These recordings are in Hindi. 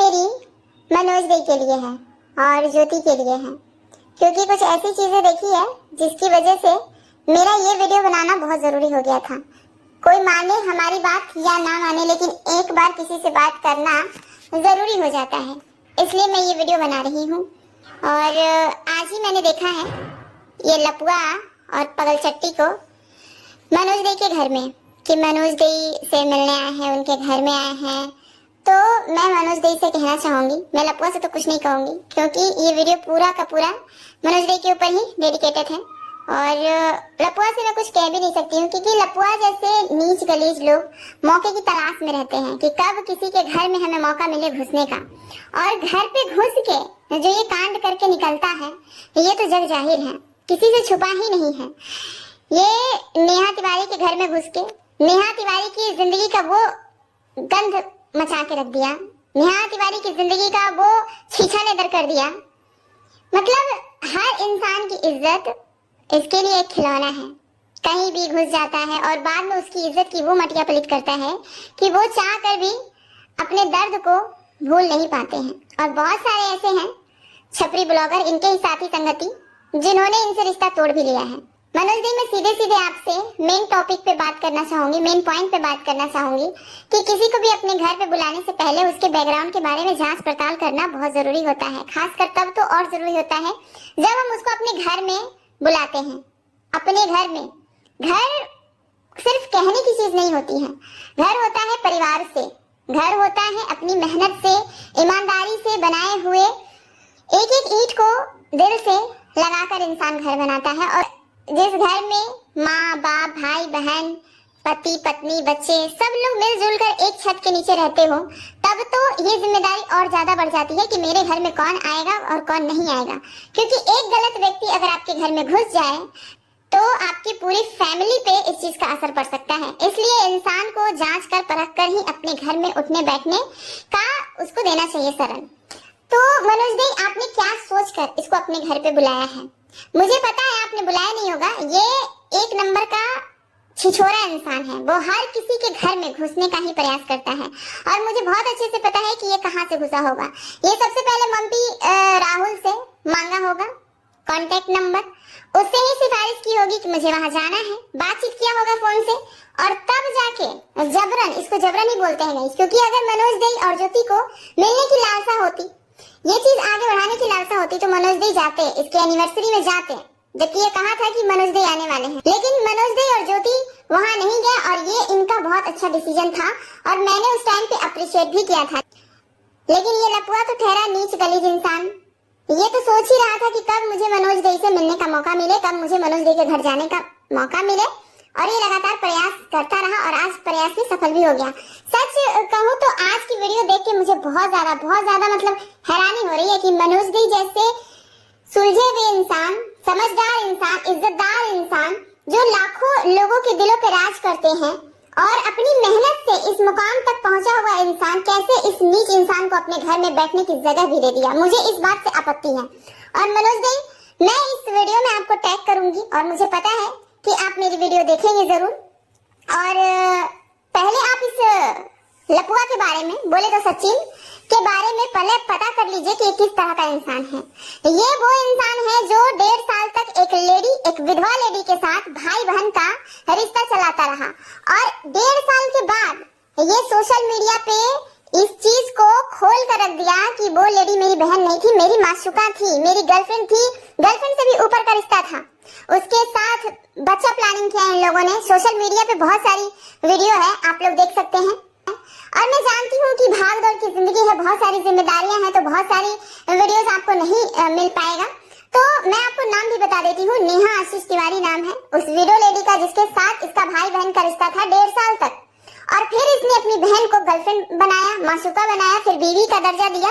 मेरी मनोज दी के लिए है और ज्योति के लिए है, क्योंकि कुछ ऐसी चीजें देखी है जिसकी वजह से मेरा ये वीडियो बनाना बहुत जरूरी हो गया था। कोई माने हमारी बात या ना माने, लेकिन एक बार किसी से बात करना जरूरी हो जाता है, इसलिए मैं ये वीडियो बना रही हूँ। और आज ही मैंने देखा है ये लपुआ और पगलचट्टी को मनोज दी के घर में, कि मनोज दी से मिलने आए हैं, उनके घर में आए हैं। तो मैं मनोज दी से कहना चाहूंगी, मैं लपुआ से तो कुछ नहीं कहूंगी, क्योंकि ये वीडियो पूरा का पूरा मनोज दी के ऊपर ही डेडिकेटेड है। और लपुआ से मैं कुछ कह भी नहीं सकती हूँ, क्योंकि लपुआ जैसे नीच गलीज लोग मौके की तलाश में रहते हैं कि कब किसी के घर में हमें मौका मिले घुसने का। और घर पे घुस के जो ये कांड करके निकलता है, ये तो जग जाहिर है, किसी से छुपा ही नहीं है। ये नेहा तिवारी के घर में घुस के नेहा तिवारी की जिंदगी का वो गंध मचा के रख दिया, नेहा तिवारी की जिंदगी का वो छीछा नेदर कर दिया। मतलब हर इंसान की इज्जत इसके लिए एक खिलौना है, कहीं भी घुस जाता है और बाद में उसकी इज्जत की वो मटिया पलित करता है कि वो चाह कर भी अपने दर्द को भूल नहीं पाते हैं। और बहुत सारे ऐसे हैं छपरी ब्लॉगर, इनके ही साथी संगति, जिन्होंने इनसे रिश्ता तोड़ भी लिया है। मनोज दी, मैं सीधे सीधे आपसे मेन टॉपिक पे बात करना चाहूंगी, मेन पॉइंट पे बात करना चाहूंगी कि किसी को भी अपने घर पे बुलाने से पहले उसके बैकग्राउंड के बारे में जांच पड़ताल करना बहुत जरूरी होता है। खासकर तब तो और जरूरी होता है जब हम उसको अपने घर में बुलाते हैं। अपने घर में, घर सिर्फ कहने की चीज नहीं होती है, घर होता है परिवार से, घर होता है अपनी मेहनत से, ईमानदारी से बनाए हुए एक एक ईंट को दिल से लगाकर इंसान घर बनाता है। और जिस घर में माँ बाप, भाई बहन, पति पत्नी, बच्चे सब लोग मिलजुल कर एक छत के नीचे रहते हो, तब तो ये जिम्मेदारी और ज्यादा बढ़ जाती है कि मेरे घर में कौन आएगा और कौन नहीं आएगा। क्योंकि एक गलत व्यक्ति अगर आपके घर में घुस जाए तो आपकी पूरी फैमिली पे इस चीज का असर पड़ सकता है। इसलिए इंसान को जांच कर परख कर ही अपने घर में उठने बैठने का उसको देना चाहिए शरण। तो मनोज दी, आपने क्या सोचकर इसको अपने घर पे बुलाया है? मुझे पता है आपने बुलाया नहीं होगा, ये एक नंबर का छिछोरा इंसान है, वो हर किसी के घर में घुसने का ही प्रयास करता है। और मुझे बहुत अच्छे से पता है कि ये कहाँ से घुसा होगा। ये सबसे पहले मम्मी राहुल से मांगा होगा कांटेक्ट नंबर, उससे ही सिफारिश की होगी कि मुझे वहां जाना है, बातचीत किया होगा फोन से, और तब जाके जबरन, इसको जबरन ही बोलते हैं गाइस, क्योंकि अगर मनोज दी और ज्योति को मिलने की लालसा होती, ये चीज आगे बढ़ाने की लालसा होती, तो मनोज दी जाते, इसके एनिवर्सरी में जाते, जबकि ये कहा था कि मनोज दी आने वाले हैं। लेकिन मनोज दी और ज्योति वहां नहीं गए, और ये इनका बहुत अच्छा डिसीजन था और मैंने उस टाइम पे अप्रिशिएट भी किया था। लेकिन ये लपुआ तो ठहरा नीच गलीज इंसान, ये तो सोच ही रहा था कि कब मुझे मनोज दी से मिलने का मौका मिले, कब मुझे मनोज दी के घर जाने का मौका मिले, और ये लगातार प्रयास करता रहा और आज प्रयास में सफल भी हो गया। सच कहूँ तो आज की वीडियो देख के मुझे बहुत ज्यादा मतलब हैरानी हो रही है कि मनोज दी जैसे सुलझे हुए इंसान, समझदार इंसान, इज्जतदार इंसान, जो लाखों लोगों के दिलों पे राज करते हैं और अपनी मेहनत से इस मुकाम तक पहुंचा हुआ इंसान, कैसे इस नीच इंसान को अपने घर में बैठने की जगह भी दे दिया। मुझे इस बात से आपत्ति है। और मनोज दी, मैं इस वीडियो में आपको टैग करूंगी और मुझे पता है कि आप मेरी वीडियो देखेंगे जरूर। और पहले आप इस लपुआ के बारे में, बोले तो सचिन के बारे में पहले पता कर लीजिए कि किस तरह का इंसान है। ये वो इंसान है जो 1.5 साल तक एक विधवा लेडी के साथ भाई बहन का रिश्ता चलाता रहा, और 1.5 साल के बाद ये सोशल मीडिया पे इस चीज को खोल कर रख दिया कि वो लेडी मेरी बहन नहीं थी, मेरी माशुका थी, मेरी गर्लफ्रेंड थी, गर्लफ्रेंड से भी ऊपर का रिश्ता था। उसके साथ बच्चा प्लानिंग किया इन लोगों ने। सोशल मीडिया पे बहुत सारी वीडियो है, आप लोग देख सकते हैं। और मैं जानती हूँ कि भाग दौड़ की जिंदगी है, बहुत सारी जिम्मेदारियां हैं, तो बहुत सारी वीडियोस आपको नहीं मिल पाएगा। तो मैं आपको नाम भी बता देती हूँ, नेहा आशीष तिवारी नाम है उस वीडियो लेडी का, जिसके साथ इसका भाई बहन का रिश्ता था 1.5 साल तक। और फिर इसने अपनी बहन को गर्लफ्रेंड बनाया, मासूका बनाया, फिर बीवी का दर्जा दिया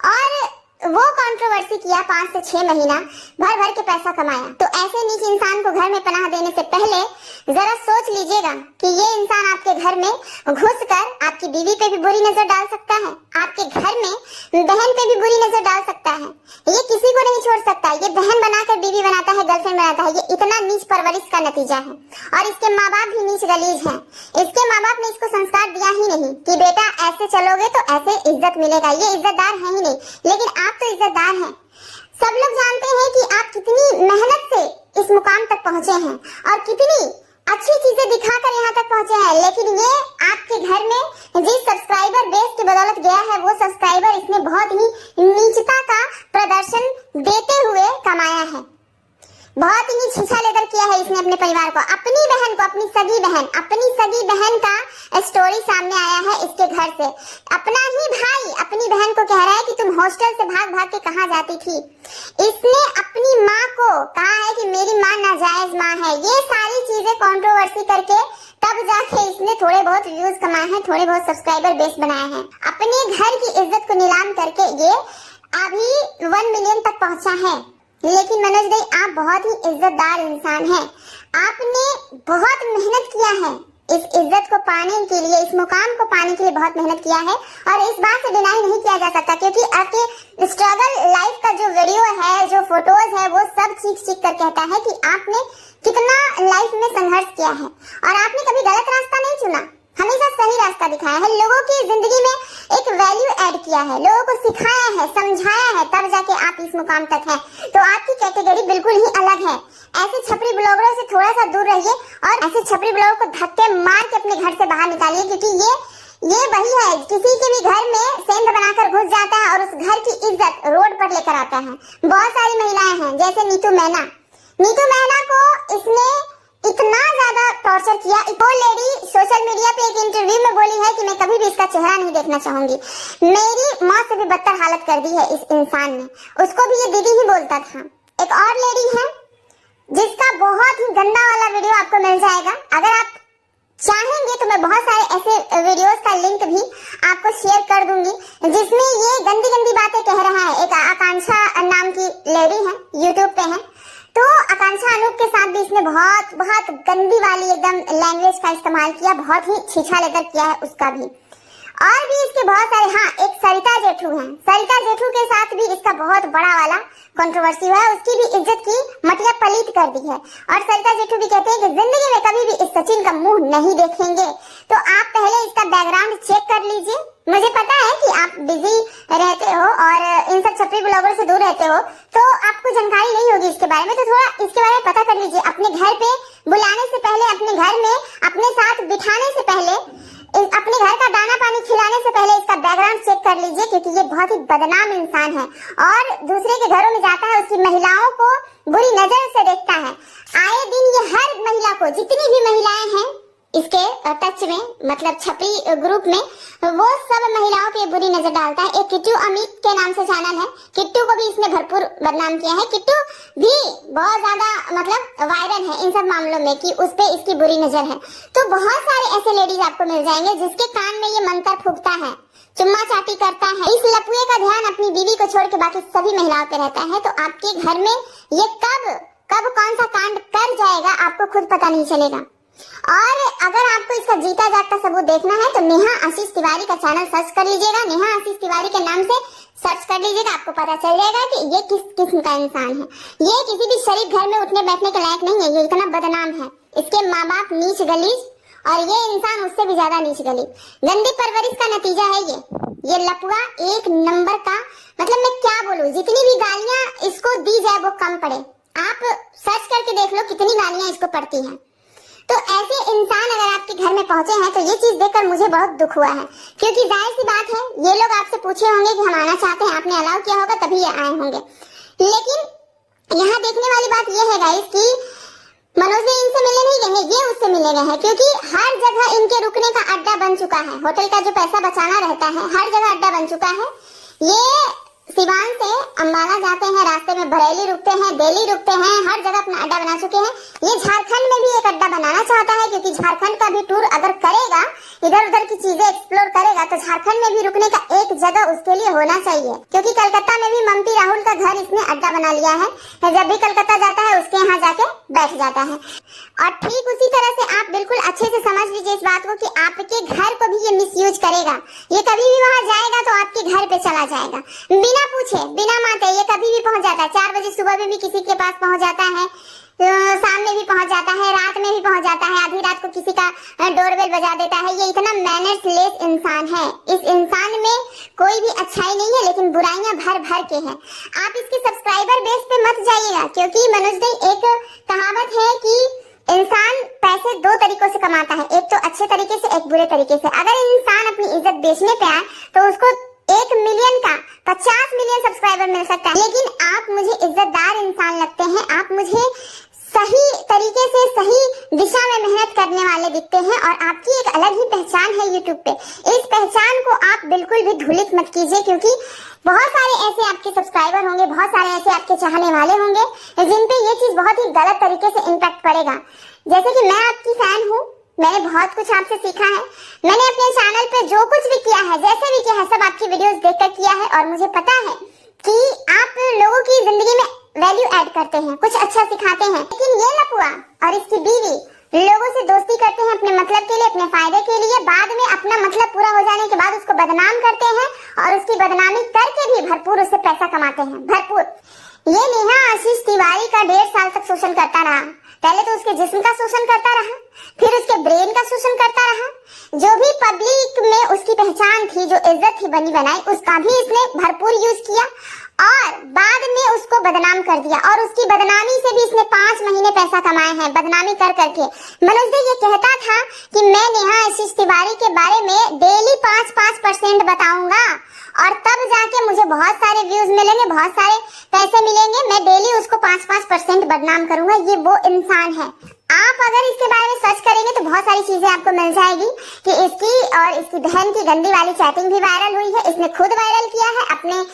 और वो कंट्रोवर्सी किया, 5 से 6 महीना भर भर के पैसा कमाया। तो ऐसे नीच इंसान को घर में पनाह देने से पहले जरा सोच लीजिएगा कि ये इंसान आपके घर में घुसकर आपकी बीवी पे भी बुरी नजर डाल सकता है, आपके घर में बहन पे भी बुरी नजर डाल सकता है। ये किसी को नहीं छोड़ सकता। ये बहन बनाकर बीवी बनाता है, गर्लफ्रेंड बनाता है। ये इतना नीच परवरिश का नतीजा है। और इसके माँ बाप भी नीच गलीज हैं। इसके माँ बाप ने इसको संस्कार दिया ही नहीं कि बेटा ऐसे चलोगे तो ऐसे इज्जत मिलेगा। ये इज्जतदार है ही नहीं, लेकिन आप तो इज्जतदार हैं। सब लोग जानते हैं कि आप कितनी मेहनत से इस मुकाम तक पहुंचे हैं और कितनी अच्छी चीजें दिखाकर यहाँ तक पहुंचे हैं, लेकिन ये आपके घर में जिस सब्सक्राइबर बेस की बदौलत गया है, वो सब्सक्राइबर इसने बहुत ही नीचता का प्रदर्शन देते हुए कमाया है। बहुत ही छीछा लेकर किया है इसने अपने परिवार को, अपनी बहन को, अपनी सगी बहन का स्टोरी सामने आया है इसके घर से। अपना ही भाई अपनी बहन को कह रहा है कि तुम हॉस्टल से भाग भाग के कहाँ जाती थी। इसने अपनी माँ को कहा है कि मेरी माँ नाजायज माँ है। ये सारी चीजें कंट्रोवर्सी करके तब जाके इसने थोड़े बहुत व्यूज कमाए हैं, थोड़े बहुत सब्सक्राइबर बेस बनाए हैं। अपने घर की इज्जत को नीलाम करके ये अभी 1 मिलियन तक पहुंचा है। लेकिन मनोज भाई, आप बहुत ही इज्जतदार इंसान हैं। आपने बहुत मेहनत किया है इस इज्जत को पाने के लिए, इस मुकाम को पाने के लिए बहुत मेहनत किया है और इस बात से डिनाई नहीं किया जा सकता, क्योंकि आपके स्ट्रगल लाइफ का जो वीडियो है, जो फोटोज है, वो सब चीख कर कहता है कि आपने कितना लाइफ में संघर्ष किया है और आपने कभी गलत रास्ता नहीं चुना, हमेशा सही रास्ता दिखाया है। लोगों की जिंदगी में एक वैल्यू ऐड किया है, लोगों को सिखाया है, समझाया है, तब जाके आप इस मुकाम तक हैं। तो आपकी कैटेगरी बिल्कुल ही अलग है। ऐसे छपरी ब्लॉगरों से थोड़ा सा दूर रहिए और ऐसे छपरी ब्लॉगर को धक्के मार के अपने घर से बाहर निकालिए, क्योंकि ये वही है, किसी के भी घर में सेंध बनाकर घुस जाता है और उस घर की इज्जत रोड पर लेकर आता है। बहुत सारी महिलाएं हैं, जैसे नीतू मैना को इसने इतना ज्यादा टॉर्चर किया। वो लेडी सोशल मीडिया पे एक इंटरव्यू में बोली है कि मैं कभी भी इसका चेहरा नहीं देखना चाहूंगी। मेरी माँ से भी बदतर हालत कर दी है इस इंसान ने। उसको भी ये दीदी ही बोलता था। एक और लेडी है जिसका बहुत ही गंदा वाला वीडियो आपको मिल जाएगा। अगर आप चाहेंगे तो मैं बहुत सारे ऐसे वीडियोस का लिंक भी आपको शेयर कर दूंगी, जिसमें ये गंदी गंदी बातें कह रहा है। एक आकांक्षा नाम की लेडी है, यूट्यूब पे है। तो आकांक्षा अनूप के साथ भी इसने बहुत गंदी वाली एकदम लैंग्वेज का इस्तेमाल किया, बहुत ही छीछा लेकर किया है उसका भी। और भी इसके बहुत सारे, हाँ, एक सरिता जेठू है। सरिता जेठू के साथ भी इसका बहुत बड़ा वाला कंट्रोवर्सी हुआ है। उसकी भी इज्जत की मटिया पलीत कर दी है। और सरिता जेठू भी कहते हैं कि जिंदगी में कभी भी इस सचिन का मुंह नहीं देखेंगे। तो आप पहले इसका बैकग्राउंड चेक कर लीजिए। मुझे पता है कि आप बिजी रहते हो और इन सब छपरी ब्लॉगर से दूर रहते हो, तो आपको जानकारी नहीं होगी इसके बारे में। तो थोड़ा इसके बारे में पता कर लीजिए। अपने घर पे बुलाने से पहले, अपने घर में अपने साथ बिठाने से पहले, अपने घर का दाना पानी खिलाने से पहले इसका बैकग्राउंड चेक कर लीजिए, क्योंकि ये बहुत ही बदनाम इंसान है और दूसरे के घरों में जाता है, उसकी महिलाओं को बुरी नजर से देखता है। आए दिन ये हर महिला को, जितनी भी महिलाएं हैं इसके टच में, मतलब छपरी ग्रुप में, वो सब महिलाओं पे बुरी नजर डालता है। एक किट्टू अमित के नाम से चैनल है, किट्टू को भी इसने भरपूर बदनाम किया है। किट्टू भी बहुत ज्यादा मतलब वायरल है इन सब मामलों में कि उस पे इसकी बुरी नजर है। तो बहुत सारे ऐसे लेडीज आपको मिल जाएंगे जिसके कान में ये मंत्र फूकता है, चुम्मा चाटी करता है। इस लपुए का ध्यान अपनी बीवी को छोड़ के बाकी सभी महिलाओं पे रहता है। तो आपके घर में ये कब कौन सा कांड कर जाएगा आपको खुद पता नहीं चलेगा। और अगर आपको इसका जीता जागता सबूत देखना है तो नेहा आशीष तिवारी का चैनल सर्च कर लीजिएगा। नेहा आशीष तिवारी के नाम से सर्च कर लीजिएगा, आपको पता चल जाएगा कि ये किस किस्म का इंसान है। ये किसी भी शरीफ घर में उठने बैठने के लायक नहीं है। ये इतना बदनाम है, इसके माँ बाप नीच गलीज और ये इंसान उससे भी ज्यादा नीच गलीज। गंदी परवरिश का नतीजा है ये लपुआ एक नंबर का। मतलब मैं क्या बोलूं, जितनी भी गालियां इसको दी जाए वो कम पड़े। आप सर्च करके देख लो कितनी गालियां इसको पड़ती हैं। तो ऐसे इंसान अगर आपके घर में पहुंचे हैं तो ये चीज देखकर मुझे बहुत दुख हुआ है, क्योंकि जाहिर सी बात है ये लोग आपसे पूछे होंगे कि हम आना चाहते हैं, आपने अलाउ किया होगा तभी ये आए होंगे। लेकिन यहाँ देखने वाली बात ये है गाइस कि मनोज ने इनसे मिलने नहीं गए हैं, ये उससे मिलने गए हैं, क्योंकि हर जगह इनके रुकने का अड्डा बन चुका है। होटल का जो पैसा बचाना रहता है, हर जगह अड्डा बन चुका है। ये सिवान से अम्बाला जाते हैं, रास्ते में बरेली रुकते हैं, दिल्ली रुकते हैं, हर जगह अपना अड्डा बना चुके हैं। ये झारखंड में भी एक अड्डा बनाना चाहता है, क्योंकि झारखंड का भी टूर अगर करेगा, इधर उधर की चीजें एक्सप्लोर करेगा, तो झारखंड में भी रुकने का एक जगह उसके लिए होना चाहिए। क्योंकि कलकत्ता में भी मम्पी राहुल का घर इसने अड्डा बना लिया है, जब भी कलकत्ता जाता है उसके यहाँ जाके बैठ जाता है। और ठीक उसी तरह से आप बिल्कुल अच्छे से समझ लीजिए इस बात को कि आपके घर को भी ये मिसयूज करेगा। ये कभी भी वहाँ जाएगा तो आपके घर पे चला जाएगा, बिना पूछे बिना मांगे। ये कभी भी पहुंच जाता है, 4 बजे सुबह में भी किसी के पास पहुंच जाता है, शाम में भी पहुंच जाता है, रात में भी पहुंच जाता है, आधी रात को किसी का डोरबेल बजा देता है। ये इतना मैनर्स लेस इंसान है। इस इंसान में कोई भी अच्छाई नहीं है, लेकिन बुराइयां भर भर के हैं। आप इसके सब्सक्राइबर बेस पे मत जाइएगा, क्योंकि मनोज भाई, एक कहावत है कि इंसान पैसे 2 तरीकों से कमाता है, एक तो अच्छे तरीके से, एक बुरे तरीके से। अगर इंसान अपनी इज्जत बेचने पे आए तो उसको 1 मिलियन का 50 मिलियन सब्सक्राइबर मिल सकता है। लेकिन आप मुझे इज्जतदार इंसान लगते हैं, आप मुझे सही तरीके से सही दिशा में मेहनत करने वाले दिखते हैं, और आपकी एक अलग ही पहचान है यूट्यूब पे। इस पहचान को आप बिल्कुल भी धूलित मत कीजिए, क्योंकि बहुत सारे ऐसे आपके सब्सक्राइबर होंगे, बहुत सारे ऐसे आपके चाहने वाले होंगे जिन पे ये चीज बहुत ही गलत तरीके से इम्पैक्ट पड़ेगा। जैसे कि मैं आपकी फैन हूँ, मैंने बहुत कुछ आपसे सीखा है। मैंने अपने चैनल पे जो कुछ भी किया है, जैसे भी किया है, सब आपकी वीडियोस देखकर किया है, और मुझे पता है कि आप लोगों की जिंदगी में वैल्यू ऐड करते हैं, कुछ अच्छा सिखाते हैं। लेकिन ये लपुआ और इसकी बीवी लोगों से दोस्ती करते हैं अपने मतलब के लिए, अपने फायदे के लिए। बाद में अपना मतलब पूरा हो जाने के बाद उसको बदनाम करते हैं, और उसकी बदनामी करके भी भरपूर उससे पैसा कमाते हैं, भरपूर। ये नेहा आशीष तिवारी का 1.5 साल तक शोषण करता रहा। पहले तो उसके जिस्म का शोषण करता रहा, फिर उसके ब्रेन का शोषण करता रहा। जो भी पब्लिक में उसकी पहचान थी, जो इज्जत थी बनी बनाई, उसका भी इसने भरपूर यूज किया, और बाद में उसको बदनाम कर दिया। और उसकी बदनामी से भी इसने 5 महीने पैसा कमाए हैं, बदनामी कर करके। मनोज भाई ये कहता था कि मैं नेहा आशीष तिवारी के बारे में डेली 5% बताऊंगा, और तब जाके मुझे बहुत सारे व्यूज मिलेंगे, बहुत सारे पैसे मिलेंगे, मैं डेली उसको 5% बदनाम करूंगा। ये वो इंसान है। आप अगर इसके बारे में सर्च करेंगे तो बहुत सारी चीजें आपको मिल जाएगी कि इसकी और इसकी बहन की गंदी वाली चैटिंग भी वायरल हुई है। इसने खुद वायरल किया है, अपने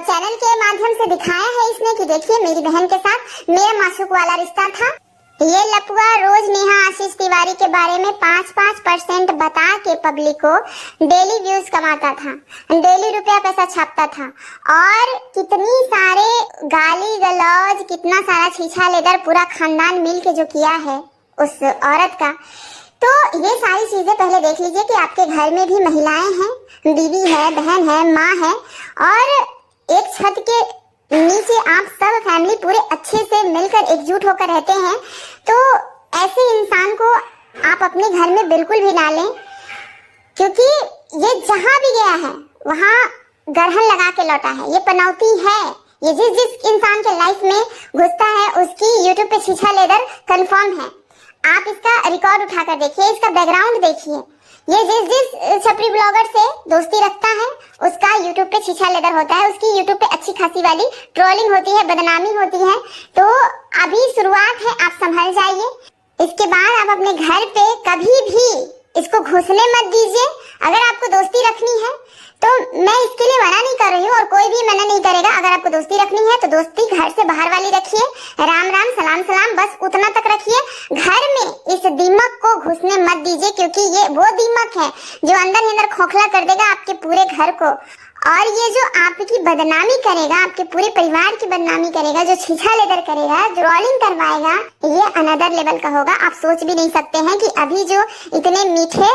चैनल के माध्यम से दिखाया है इसने कि देखिए मेरी बहन के साथ मेरा मासूक वाला रिश्ता था। ये लपुआ रोज नेहा आशीष तिवारी के बारे में 5% बता के पब्लिक को डेली व्यूज कमाता था, डेली रुपया पैसा छापता था, और कितनी सारे गाली गलौज, कितना सारा छीछा लेदर पूरा खानदान मिल के जो किया है उस औरत का। तो ये सारी चीजें पहले देख लीजिए कि आपके घर में भी महिलाएं हैं, बीवी है, बहन है, माँ है, और एक छत के नीचे आप सब फैमिली पूरे अच्छे से मिलकर एकजुट होकर रहते हैं। तो ऐसे इंसान को आप अपने घर में बिल्कुल भी ना लें, क्योंकि ये जहां भी गया है वहां ग्रहण लगा के लौटा है। ये पनौती है। ये जिस इंसान के लाइफ में घुसता है उसकी यूट्यूब पे छीछा लेदर कंफर्म है। आप इसका रिकॉर्ड उठाकर देखिए, इसका बैकग्राउंड देखिए। ये जिस छपरी ब्लॉगर से दोस्ती रखता है उसका यूट्यूब पे छीछा लेदर होता है, उसकी यूट्यूब पे अच्छी खासी वाली ट्रोलिंग होती है, बदनामी होती है। तो अभी शुरुआत है, आप संभल जाइए। इसके बाद आप अपने घर पे कभी भी इसको घुसने मत दीजिए। अगर आपको दोस्ती रखनी है तो मैं इसके लिए मना नहीं कर रही हूँ, और कोई भी मना नहीं करेगा। अगर आपको दोस्ती रखनी है तो दोस्ती घर से बाहर वाली रखिए, राम राम सलाम सलाम बस उतना तक रखिए। घर में इस दीमक को घुसने मत दीजिए, क्योंकि ये वो दीमक है जो अंदर अंदर खोखला कर देगा आपके पूरे घर को। और ये जो आपकी बदनामी करेगा, आपके पूरे परिवार की बदनामी करेगा, जो छीछा लेदर करेगा, जो ट्रोलिंग करवाएगा, ये अनदर लेवल का होगा। आप सोच भी नहीं सकते हैं कि अभी जो इतने मीठे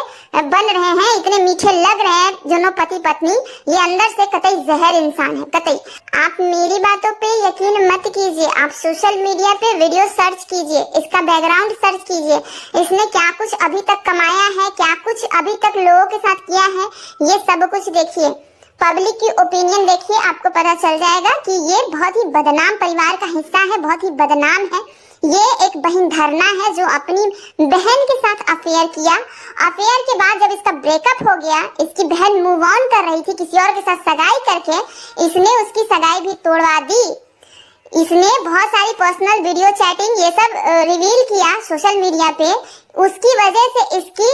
बन रहे हैं, इतने मीठे लग रहे हैं दोनों पति पत्नी, ये अंदर से कतई जहर इंसान है, कतई। आप मेरी बातों पे यकीन मत कीजिए, आप सोशल मीडिया पे वीडियो सर्च कीजिए, इसका बैकग्राउंड सर्च कीजिए, इसने क्या कुछ अभी तक कमाया है, क्या कुछ अभी तक लोगों के साथ किया है, ये सब कुछ देखिए। पब्लिक की ओपिनियन देखिए, आपको पता चल जाएगा कि ये बहुत ही बदनाम परिवार का हिस्सा है, बहुत ही बदनाम है। ये एक बहन धरना है जो अपनी बहन के साथ अफेयर किया। अफेयर के बाद जब इसका ब्रेकअप हो गया, इसकी बहन मूव ऑन कर रही थी किसी और के साथ सगाई करके, इसने उसकी सगाई भी तोड़वा दी। इसने बहुत सारी पर्सनल वीडियो चैटिंग ये सब रिवील किया सोशल मीडिया पे। उसकी वजह से इसकी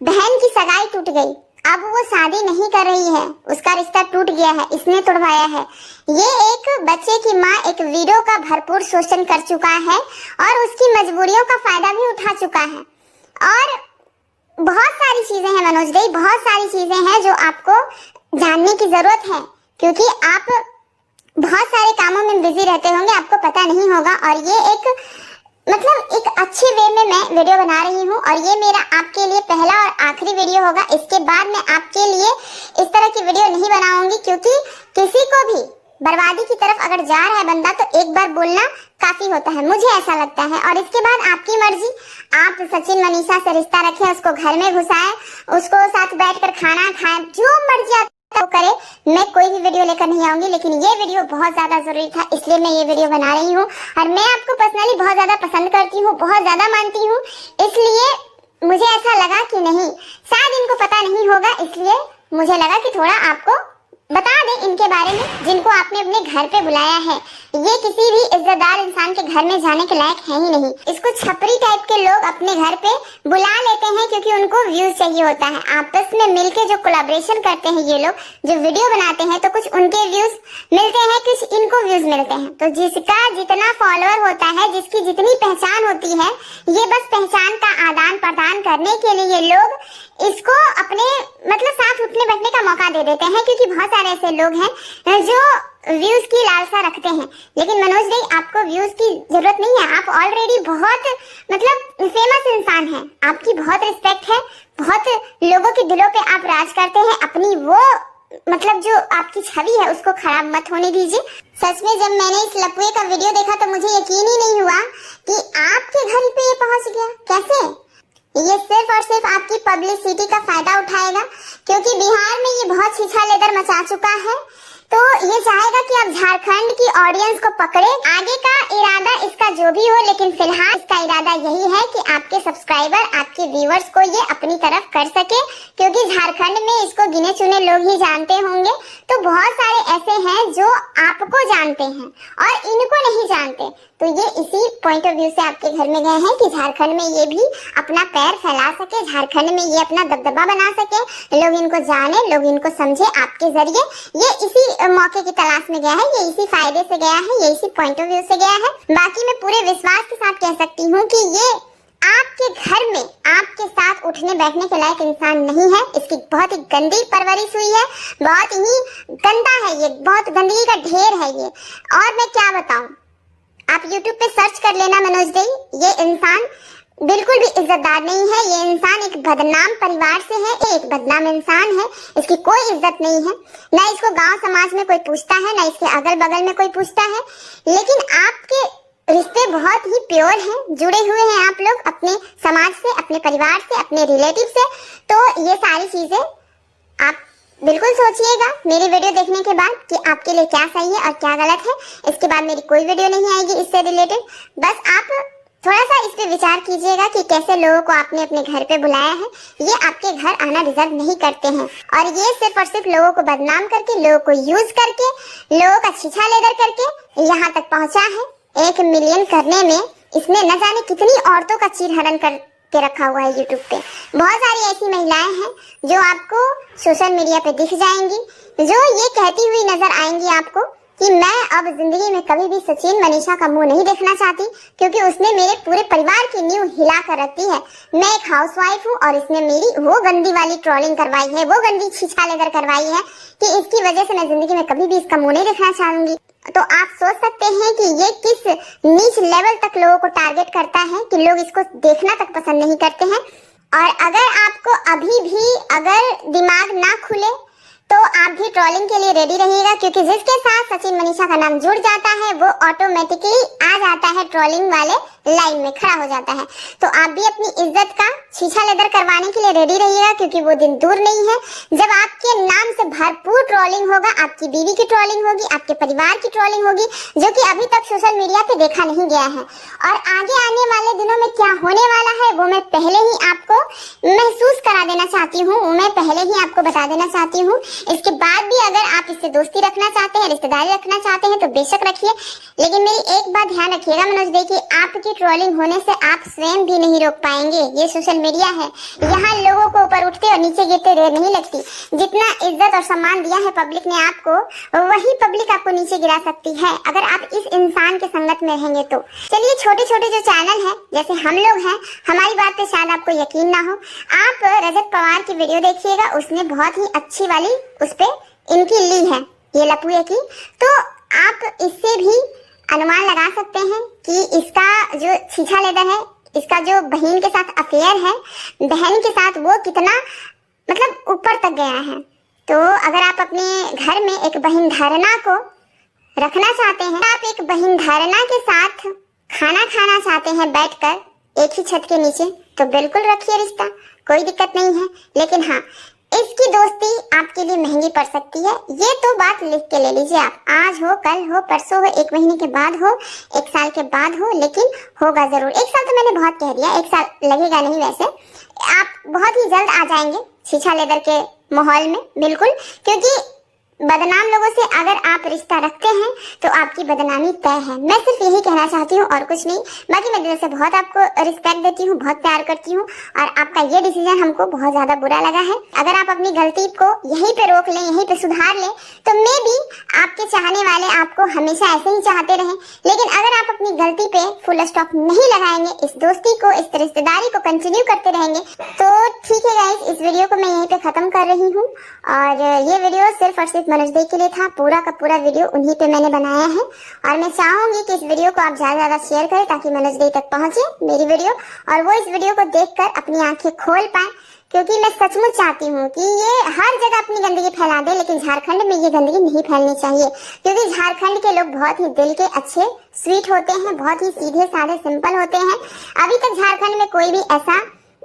बहन की सगाई टूट गई। अब वो शादी नहीं कर रही है, उसका रिश्ता टूट गया है, इसने तोड़वाया है। ये एक बच्चे की माँ एक वीडियो का भरपूर शोषण कर चुका है और उसकी मजबूरियों का फायदा भी उठा चुका है। और बहुत सारी चीजें हैं मनोज भाई, बहुत सारी चीजें हैं जो आपको जानने की जरूरत है, क्योंकि आप बहुत सारे कामों में बिजी रहते होंगे, आपको पता नहीं होगा। और ये एक मतलब एक अच्छे वे में मैं वीडियो बना रही हूँ और ये मेरा आपके लिए पहला और आखिरी वीडियो होगा। इसके बाद मैं आपके लिए इस तरह की वीडियो नहीं बनाऊंगी, क्योंकि किसी को भी बर्बादी की तरफ अगर जा रहा है बंदा तो एक बार बोलना काफी होता है, मुझे ऐसा लगता है। और इसके बाद आपकी मर्जी, आप सचिन मनीषा से रिश्ता रखें, उसको घर में घुसाएं, उसको साथ बैठकर खाना खाएं, जो मर्जी तो करे। मैं कोई भी वीडियो लेकर नहीं आऊंगी, लेकिन ये वीडियो बहुत ज्यादा जरूरी था, इसलिए मैं ये वीडियो बना रही हूँ। और मैं आपको पर्सनली बहुत ज्यादा पसंद करती हूँ, बहुत ज्यादा मानती हूँ, इसलिए मुझे ऐसा लगा कि नहीं, शायद इनको पता नहीं होगा, इसलिए मुझे लगा कि थोड़ा आपको बता दें इनके बारे में, जिनको आपने अपने घर पे बुलाया है। ये किसी भी इज्जतदार इंसान के घर में जाने के लायक है ही नहीं। इसको छपरी टाइप के लोग अपने घर पे बुला लेते हैं क्योंकि उनको व्यूज चाहिए होता है। आपस में मिलके जो कोलैबोरेशन करते हैं ये लोग, जो वीडियो बनाते हैं, तो कुछ उनके व्यूज मिलते हैं, कुछ इनको व्यूज मिलते हैं। तो जिसका जितना फॉलोअर होता है, जिसकी जितनी पहचान होती है, ये बस पहचान का आदान प्रदान करने के लिए ये लोग इसको अपने मतलब साथ उठने बैठने का मौका दे देते हैं, क्योंकि बहुत सारे ऐसे लोग हैं जो व्यूज की लालसा रखते हैं। लेकिन मनोज भाई, आपको व्यूज की जरूरत नहीं है, आप ऑलरेडी बहुत मतलब फेमस इंसान हैं, आपकी बहुत रिस्पेक्ट है, बहुत लोगों के दिलों पे आप राज करते हैं। अपनी वो मतलब जो आपकी छवि है उसको खराब मत होने दीजिए। सच में जब मैंने इस लपुए का वीडियो देखा तो मुझे यकीन ही नहीं हुआ कि आपके घर पे ये पहुंच गया। कैसे? ये सिर्फ और सिर्फ आपकी पब्लिसिटी का फायदा उठाएगा, क्योंकि बिहार में ये बहुत छीछा लेदर मचा चुका है, तो ये चाहेगा कि आप झारखंड की ऑडियंस को पकड़े। आगे का इरादा इसका जो भी हो, लेकिन फिलहाल इसका इरादा यही है कि आपके सब्सक्राइबर, आपके व्यूअर्स को ये अपनी तरफ कर सके, क्योंकि झारखंड में इसको गिने चुने लोग ही जानते होंगे। तो बहुत सारे ऐसे हैं जो आपको जानते हैं और इनको नहीं जानते, तो ये इसी पॉइंट ऑफ व्यू से आपके घर में गए हैं कि झारखंड में ये भी अपना पैर फैला सके, झारखंड में ये अपना दबदबा बना सके, लोग इनको जाने, लोग इनको समझे आपके जरिए। ये इसी मौके की तलाश में गया है, ये इसी फायदे से गया है, ये इसी पॉइंट ऑफ व्यू से गया है। बाकी मैं पूरे विश्वास के साथ कह सकती हूँ कि ये आपके घर में आपके साथ उठने बैठने के लायक इंसान नहीं है। इसकी बहुत ही गंदी परवरिश हुई है, बहुत ही गंदा है ये, बहुत गंदगी का ढेर है ये। और मैं क्या बताऊं, आप YouTube पे सर्च कर लेना मनोज भाई, ये इंसान बिल्कुल भी इज्जतदार नहीं है। ये इंसान एक बदनाम परिवार से है, एक बदनाम इंसान है, इसकी कोई इज्जत नहीं है, ना इसको गांव समाज में कोई पूछता है, ना इसके अगल बगल में कोई पूछता है। लेकिन आपके रिश्ते बहुत ही प्योर हैं, जुड़े हुए हैं आप लोग अपने समाज से, अपने परिवार से, अपने रिलेटिव से। तो ये सारी चीजें आप बिल्कुल सोचिएगा मेरी वीडियो देखने के बाद कि आपके लिए क्या सही है और क्या गलत है। इसके बाद मेरी कोई वीडियो नहीं आएगी इससे रिलेटेड। बस आप थोड़ा सा इस पे विचार कीजिएगा कि कैसे लोगों को आपने अपने घर पे बुलाया है। ये आपके घर आना डिजर्व नहीं करते हैं, और ये सिर्फ और सिर्फ लोगों को बदनाम करके, लोगों को यूज करके, लोगों का छीछा लेदर करके यहाँ तक पहुंचा है। 1 मिलियन करने में इसने न जाने कितनी औरतों का चीरहरण कर के रखा हुआ है यूट्यूब पे। बहुत सारी ऐसी महिलाएं हैं जो आपको सोशल मीडिया पे दिख जाएंगी, जो ये कहती हुई नजर आएंगी आपको कि मैं अब जिंदगी में कभी भी सचिन मनीषा का मुंह नहीं देखना चाहती, क्योंकि उसने मेरे पूरे परिवार की नींव हिला कर रखी है। मैं एक हाउसवाइफ हूँ और इसने मेरी वो गंदी वाली ट्रोलिंग करवाई है, वो गंदी छीछा लेकर करवाई है कि इसकी वजह से मैं जिंदगी में कभी भी इसका मुंह नहीं देखना चाहूंगी। तो आप सोच सकते हैं कि ये किस नीच लेवल तक लोगों को टारगेट करता है कि लोग इसको देखना तक पसंद नहीं करते हैं। और अगर आपको अभी भी अगर दिमाग ना खुले तो आप भी ट्रोलिंग के लिए रेडी रहिएगा, क्योंकि जिसके साथ सचिन मनीषा का नाम जुड़ जाता है वो ऑटोमेटिकली आ जाता है ट्रोलिंग वाले लाइन में खड़ा हो जाता है। तो आप भी अपनी इज्जत का छीछा लेदर करवाने के लिए रेडी रहिएगा, क्योंकि वो दिन दूर नहीं है जब आपके नाम से भरपूर ट्रोलिंग होगा, आपकी बीवी की ट्रोलिंग होगी, आपके परिवार की ट्रोलिंग होगी, जो कि अभी तक सोशल मीडिया पे देखा नहीं गया है। और आगे आने वाले दिनों में क्या होने वाला है वो मैं पहले ही आपको महसूस करा देना चाहती हूँ, मैं पहले ही आपको बता देना चाहती हूँ इसके बाद भी अगर आप इससे दोस्ती रखना चाहते हैं, रिश्तेदारी रखना चाहते हैं तो बेशक रखिए, लेकिन मेरी एक बात ध्यान रखिएगा मनोज दे कि आपकी ट्रोलिंग होने से आप स्वयं भी नहीं रोक पाएंगे। ये सोशल मीडिया है, यहाँ लोगों को ऊपर उठते और नीचे गिरते देर नहीं लगती। जितना इज्जत और सम्मान दिया है पब्लिक ने आपको, वही पब्लिक आपको नीचे गिरा सकती है अगर आप इस इंसान के संगत में रहेंगे तो। चलिए, छोटे छोटे जो चैनल हैं जैसे हम लोग हैं, हमारी बात पे शायद आपको यकीन ना हो, आप रजत पवार की वीडियो देखिएगा, उसने बहुत ही अच्छी वाली उस पे इनकी ली है, ये लपुए की, तो आप इससे भी अनुमान लगा सकते हैं कि इसका जो छीछा लेदर है, इसका जो बहन के साथ अफेयर है, बहन के साथ वो कितना मतलब ऊपर तक गया है। तो अगर आप अपने घर में एक बहन धारणा को रखना चाहते हैं, आप एक बहन धारणा के साथ खाना खाना चाहते हैं बैठकर एक ही छत के नीचे, तो बिल्कुल रखिए रिश्ता, कोई दिक्कत नहीं है। लेकिन हाँ, इसकी दोस्ती आपके लिए महंगी पड़ सकती है, ये तो बात लिख के ले लीजिए आप। आज हो, कल हो, परसों हो, 1 महीने के बाद हो, 1 साल के बाद हो, लेकिन होगा जरूर। 1 साल तो मैंने बहुत कह दिया, 1 साल लगेगा नहीं, वैसे आप बहुत ही जल्द आ जाएंगे छीछा लेदर के माहौल में, बिल्कुल। क्योंकि बदनाम लोगों से अगर आप रिश्ता रखते हैं तो आपकी बदनामी तय है। मैं सिर्फ यही कहना चाहती हूँ और कुछ नहीं। बाकी मैं दिल से बहुत आपको रिस्पेक्ट देती हूँ, बहुत प्यार करती हूँ, और आपका ये डिसीजन हमको बहुत ज्यादा बुरा लगा है। अगर आप अपनी गलती को यहीं पे रोक लें, यहीं पे सुधार लें, तो मे भी आपके चाहने वाले आपको हमेशा ऐसे ही चाहते रहें। लेकिन अगर आप अपनी गलती पे फुल स्टॉप नहीं लगाएंगे, इस दोस्ती को, इस रिश्तेदारी को कंटिन्यू करते रहेंगे, तो ठीक है गाइस, इस वीडियो को मैं यहीं पे खत्म कर रही हूँ। और ये वीडियो सिर्फ और सिर्फ मनोज दे के लिए था, पूरा का पूरा वीडियो उन्हीं पे मैंने बनाया है। और मैं चाहूंगी कि इस वीडियो को आप ज्यादा शेयर करें ताकि मनोज दे तक पहुंचे मेरी वीडियो, और वो इस वीडियो को देखकर अपनी आंखें खोल पाए। क्योंकि मैं सचमुच चाहती हूँ कि ये हर जगह अपनी गंदगी फैला दे, लेकिन झारखंड में ये गंदगी नहीं फैलनी चाहिए। क्योंकि झारखंड के लोग बहुत ही दिल के अच्छे, स्वीट होते हैं, बहुत ही सीधे साधे, सिंपल होते हैं। अभी तक झारखंड में कोई भी ऐसा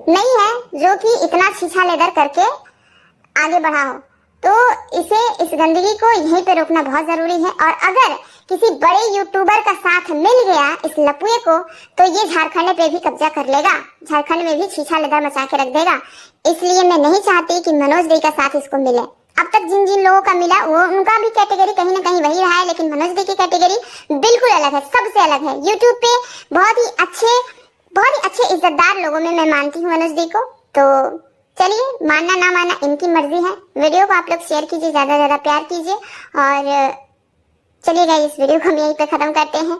नहीं है जो कि इतना छीछा लेदर करके आगे बढ़ा हो। तो इसे, इस गंदगी को यहीं पे रोकना बहुत जरूरी है। और अगर किसी बड़े यूट्यूबर का साथ मिल गया इस लपुए को, तो ये झारखंड पे भी कब्जा कर लेगा, झारखंड में भी छीछा लेदर मचा के रख देगा। इसलिए मैं नहीं चाहती कि मनोज दे का साथ इसको मिले। अब तक जिन जिन लोगों का मिला वो उनका भी कैटेगरी कहीं ना कहीं वही रहा है, लेकिन मनोज दे की कैटेगरी बिल्कुल अलग है, सबसे अलग है। यूट्यूब पे बहुत ही अच्छे इज्जतदार लोगों में मैं मानती हूँ मनोज दे को। तो चलिए, मानना ना मानना इनकी मर्जी है। वीडियो को आप लोग शेयर कीजिए, ज्यादा प्यार कीजिए, और चलिए गाइस, इस वीडियो को हम यहीं पे खत्म करते हैं।